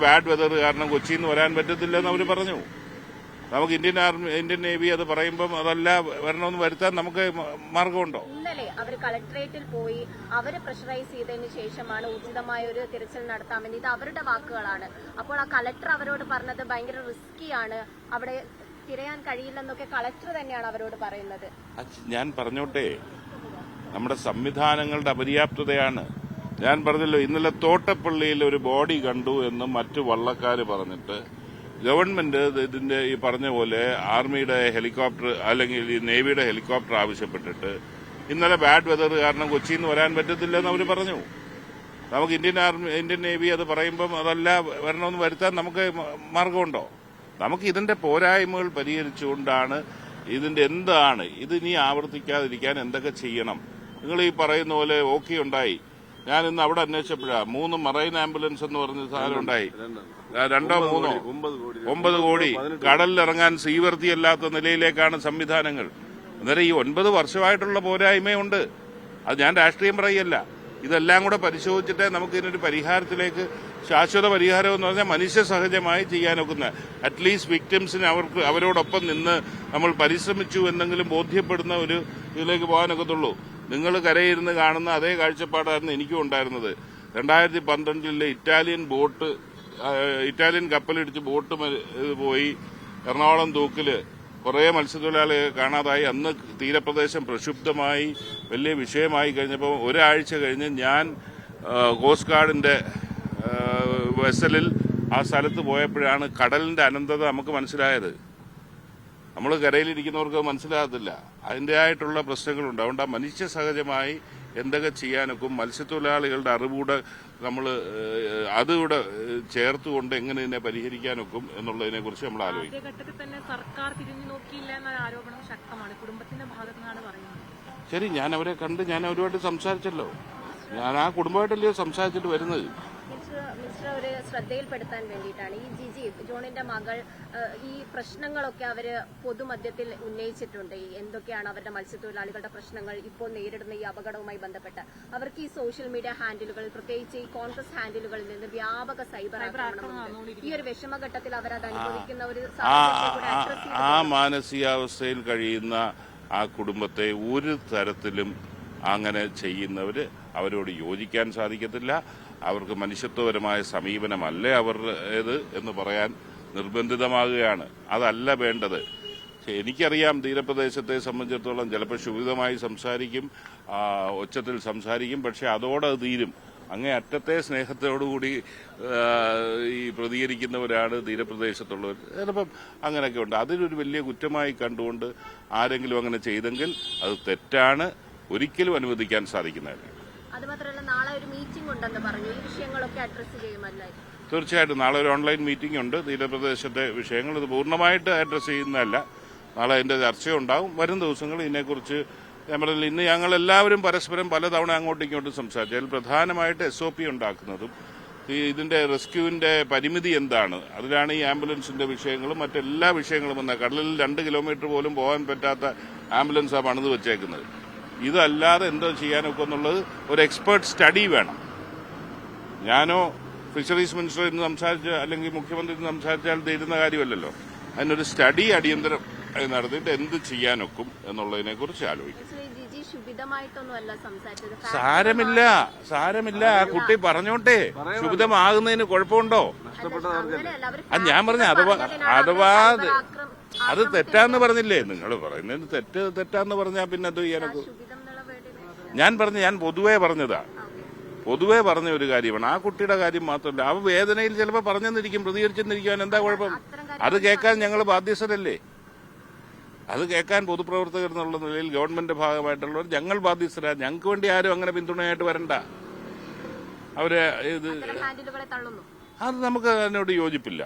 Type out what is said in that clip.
Bad weather കാരണം കൊച്ചിയിൽ നിന്ന് വരാൻ പറ്റത്തില്ലെന്ന് അവർ പറഞ്ഞു. നമുക്ക് ഇന്ത്യൻ നേവി അത് പറയുമ്പം അതല്ല വരണമെന്ന് വരുത്താൻ നമുക്ക് മാർഗമുണ്ടോ? ഇന്നലെ അവർ കളക്ടറേറ്റിൽ പോയി അവർ പ്രഷറൈസ് ചെയ്തതിന് ശേഷമാണ് ഉചിതമായ ഒരു തിരച്ചിൽ നടത്താമെന്ന്. ഇത് അവരുടെ വാക്കുകളാണ്. അപ്പോൾ ആ കളക്ടർ അവരോട് പറഞ്ഞത് ഭയങ്കര റിസ്കിയാണ്, അവിടെ തിരയാൻ കഴിയില്ലെന്നൊക്കെ കളക്ടർ തന്നെയാണ് അവരോട് പറയുന്നത്. ഞാൻ പറഞ്ഞോട്ടെ, നമ്മുടെ സംവിധാനങ്ങളുടെ അപര്യാപ്തതയാണ്. ഞാൻ പറഞ്ഞല്ലോ, ഇന്നലെ തോട്ടപ്പള്ളിയിൽ ഒരു ബോഡി കണ്ടു എന്ന് മറ്റു വള്ളക്കാർ പറഞ്ഞിട്ട് ഗവൺമെന്റ് ഇതിന്റെ ഈ പറഞ്ഞ പോലെ ആർമിയുടെ ഹെലികോപ്റ്റർ അല്ലെങ്കിൽ ഈ നേവിയുടെ ഹെലികോപ്റ്റർ ആവശ്യപ്പെട്ടിട്ട് ഇന്നലെ ബാഡ് വെതർ കാരണം കൊച്ചിയിൽ നിന്ന് വരാൻ പറ്റത്തില്ലെന്ന് അവർ പറഞ്ഞു. നമുക്ക് ഇന്ത്യൻ നേവി അത് പറയുമ്പം അതല്ല വരണമെന്ന് വരുത്താൻ നമുക്ക് മാർഗമുണ്ടോ? നമുക്ക് ഇതിന്റെ പോരായ്മകൾ പരിഹരിച്ചുകൊണ്ടാണ് ഇതിന്റെ എന്താണ് ഇത് ഇനി ആവർത്തിക്കാതിരിക്കാൻ എന്തൊക്കെ ചെയ്യണം. നിങ്ങൾ ഈ പറയുന്ന പോലെ ഓക്കെ ഉണ്ടായി. ഞാൻ ഇന്ന് അവിടെ അന്വേഷിച്ചപ്പോഴാണ് 3 മറൈൻ ആംബുലൻസ് എന്ന് പറഞ്ഞ സാധനം ഉണ്ടായി. 2 3 9 കോടി കടലിലിറങ്ങാൻ സീവർത്തിയല്ലാത്ത നിലയിലേക്കാണ് സംവിധാനങ്ങൾ. അന്നേരം ഈ 9 വർഷമായിട്ടുള്ള പോരായ്മയുണ്ട്. അത് ഞാൻ രാഷ്ട്രീയം പറയല്ല. ഇതെല്ലാം കൂടെ പരിശോധിച്ചിട്ട് നമുക്ക് ഇതിനൊരു പരിഹാരത്തിലേക്ക് ശാശ്വത പരിഹാരം എന്ന് പറഞ്ഞാൽ മനുഷ്യ സഹജമായി ചെയ്യാനൊക്കുന്ന അറ്റ്ലീസ്റ്റ് വിക്ടിംസിന് അവരോടൊപ്പം നിന്ന് നമ്മൾ പരിശ്രമിച്ചു എന്നെങ്കിലും ബോധ്യപ്പെടുന്ന ഒരു ഇതിലേക്ക് പോകാനൊക്കത്തുള്ളൂ. നിങ്ങൾ കരയിരുന്ന് കാണുന്ന അതേ കാഴ്ചപ്പാടായിരുന്നു എനിക്കും ഉണ്ടായിരുന്നത്. 2012 ഇറ്റാലിയൻ കപ്പലിടിച്ച് ബോട്ട് പോയി എറണാകുളം തൂക്കില് കുറേ മത്സ്യത്തൊഴിലാളികളെ കാണാതായി. അന്ന് തീരപ്രദേശം പ്രക്ഷുബ്ധമായി വലിയ വിഷയമായി കഴിഞ്ഞപ്പോൾ ഒരാഴ്ച കഴിഞ്ഞ് ഞാൻ കോസ്റ്റ് ഗാർഡിന്റെ വെസലിൽ ആ സ്ഥലത്ത് പോയപ്പോഴാണ് കടലിന്റെ അനന്തത നമുക്ക് മനസ്സിലായത്. നമ്മൾ കരയിലിരിക്കുന്നവർക്ക് മനസ്സിലാകത്തില്ല. അതിൻ്റെതായിട്ടുള്ള പ്രശ്നങ്ങളുണ്ട്. അതുകൊണ്ട് മനുഷ്യ സഹജമായി എന്തൊക്കെ ചെയ്യാനൊക്കും മത്സ്യത്തൊഴിലാളികളുടെ അറിവൂടെ നമ്മൾ അതുകൂടെ ചേർത്തുകൊണ്ട് എങ്ങനെ ഇതിനെ പരിഹരിക്കാനൊക്കും എന്നുള്ളതിനെ കുറിച്ച് നമ്മൾ ആലോചിക്കും. ആദ്യഘട്ടത്തിൽ തന്നെ സർക്കാർ തിരിഞ്ഞു നോക്കിയില്ല എന്ന ആരോപണം ശക്തമാണ്. കുടുംബത്തിന്റെ ഭാഗത്തു നിന്നാണ് പറയുന്നത്. ശരി, ഞാൻ അവരെ കണ്ട് ഞാൻ അവരുമായിട്ട് സംസാരിച്ചല്ലോ. ഞാൻ ആ കുടുംബമായിട്ടല്ലയോ സംസാരിച്ചിട്ട് വരുന്നത്. മിസ്റ്റർ ഒരു ശ്രദ്ധയിൽപ്പെടുത്താൻ വേണ്ടിയിട്ടാണ് ഈ ജിജി ജോണിന്റെ മകൾ ഈ പ്രശ്നങ്ങളൊക്കെ അവര് പൊതുമധ്യത്തിൽ ഉന്നയിച്ചിട്ടുണ്ട്. എന്തൊക്കെയാണ് അവരുടെ മത്സ്യത്തൊഴിലാളികളുടെ പ്രശ്നങ്ങൾ ഇപ്പോൾ നേരിടുന്ന ഈ അപകടവുമായി ബന്ധപ്പെട്ട് അവർക്ക് ഈ സോഷ്യൽ മീഡിയ ഹാൻഡിലുകൾ പ്രത്യേകിച്ച് ഈ കോൺഗ്രസ് ഹാൻഡിലുകളിൽ നിന്ന് വ്യാപക സൈബർ ആക്രമണം ഈ ഒരു വിഷമഘട്ടത്തിൽ അവരത് അനുഭവിക്കുന്ന ഒരു ആ മാനസികാവസ്ഥയിൽ കഴിയുന്ന ആ കുടുംബത്തെ ഒരു തരത്തിലും അങ്ങനെ ചെയ്യുന്നവര് അവരോട് യോജിക്കാൻ സാധിക്കത്തില്ല. അവർക്ക് മനുഷ്യത്വപരമായ സമീപനമല്ലേ അവരുടേത് എന്ന് പറയാൻ നിർബന്ധിതമാകുകയാണ്. അതല്ല വേണ്ടത്. എനിക്കറിയാം തീരപ്രദേശത്തെ സംബന്ധിച്ചിടത്തോളം ചിലപ്പോൾ ക്ഷുഭിതമായി സംസാരിക്കും, ഒച്ചത്തിൽ സംസാരിക്കും, പക്ഷെ അതോടെ അത് തീരും. അങ്ങേ അറ്റത്തെ സ്നേഹത്തോടുകൂടി ഈ പ്രതികരിക്കുന്നവരാണ് തീരപ്രദേശത്തുള്ളവർ. ചിലപ്പം അങ്ങനെയൊക്കെ ഉണ്ട്. അതിലൊരു വലിയ കുറ്റമായി കണ്ടുകൊണ്ട് ആരെങ്കിലും അങ്ങനെ ചെയ്തെങ്കിൽ അത് തെറ്റാണ്, ഒരിക്കലും അനുവദിക്കാൻ സാധിക്കുന്നതല്ല. അതുമാത്രമല്ല, നാളെ ഒരു മീറ്റിംഗ് ഉണ്ടെന്ന് പറഞ്ഞു. ഈ വിഷയങ്ങളൊക്കെ അഡ്രസ് ചെയ്യുമല്ലേ? തീർച്ചയായിട്ടും നാളെ ഒരു ഓൺലൈൻ മീറ്റിംഗ് ഉണ്ട്. തീരപ്രദേശത്തെ വിഷയങ്ങൾ ഇത് പൂർണ്ണമായിട്ട് അഡ്രസ് ചെയ്യുന്നതല്ല. നാളെ അതിന്റെ ചർച്ചയുണ്ടാവും. വരും ദിവസങ്ങൾ ഇതിനെക്കുറിച്ച് ഇന്ന് ഞങ്ങളെല്ലാവരും പരസ്പരം പലതവണ അങ്ങോട്ടും ഇങ്ങോട്ടും സംസാരിച്ചു. അതിൽ പ്രധാനമായിട്ട് SOP ഉണ്ടാക്കുന്നതും ഇതിന്റെ റെസ്ക്യൂവിന്റെ പരിമിതി എന്താണ്, അതിലാണ് ഈ ആംബുലൻസിന്റെ വിഷയങ്ങളും മറ്റെല്ലാ വിഷയങ്ങളും വന്നത്. കടലിൽ 2 കിലോമീറ്റർ പോലും പോകാൻ പറ്റാത്ത ആംബുലൻസാണ് പണിത് വെച്ചേക്കുന്നത്. ഇതല്ലാതെ എന്തോ ചെയ്യാനൊക്കെ എന്നുള്ളത് ഒരു എക്സ്പേർട്ട് സ്റ്റഡി വേണം. ഞാനോ ഫിഷറീസ് മിനിസ്റ്റർ ഇന്ന് സംസാരിച്ച് അല്ലെങ്കിൽ മുഖ്യമന്ത്രി ഇന്ന് സംസാരിച്ചാൽ തീരുന്ന കാര്യമല്ലല്ലോ. അതിനൊരു സ്റ്റഡി അടിയന്തരം നടത്തിയിട്ട് എന്ത് ചെയ്യാനൊക്കും എന്നുള്ളതിനെ കുറിച്ച് ആലോചിക്കും. സാരമില്ല. ആ കുട്ടി പറഞ്ഞോട്ടെ, ശുഭിതമാകുന്നതിന് കുഴപ്പമുണ്ടോ? ഞാൻ പറഞ്ഞ അഥവാ അത് തെറ്റാന്ന് പറഞ്ഞില്ലേ? നിങ്ങൾ പറയുന്നതിന് തെറ്റാന്ന് പറഞ്ഞാൽ പിന്നെ അത് ചെയ്യാനൊക്കെ ഞാൻ പൊതുവേ പറഞ്ഞതാ. പൊതുവേ പറഞ്ഞ ഒരു കാര്യമാണ്. ആ കുട്ടിയുടെ കാര്യം മാത്രമല്ല, ആ വേദനയിൽ ചിലപ്പോൾ പറഞ്ഞെന്നിരിക്കും, പ്രതികരിച്ചെന്നിരിക്കാൻ എന്താ കുഴപ്പം? അത് കേൾക്കാൻ ഞങ്ങൾ ബാധ്യസ്ഥരല്ലേ? അത് കേൾക്കാൻ പൊതുപ്രവർത്തകർ എന്നുള്ള നിലയിൽ ഗവൺമെന്റ് ഭാഗമായിട്ടുള്ളവർ ഞങ്ങൾ ബാധ്യസ്ഥരാണ്. ഞങ്ങൾക്ക് വേണ്ടി ആരും അങ്ങനെ പിന്തുണയായിട്ട് വരണ്ട. അവരെ അത് നമുക്ക് അതിനോട് യോജിപ്പില്ല.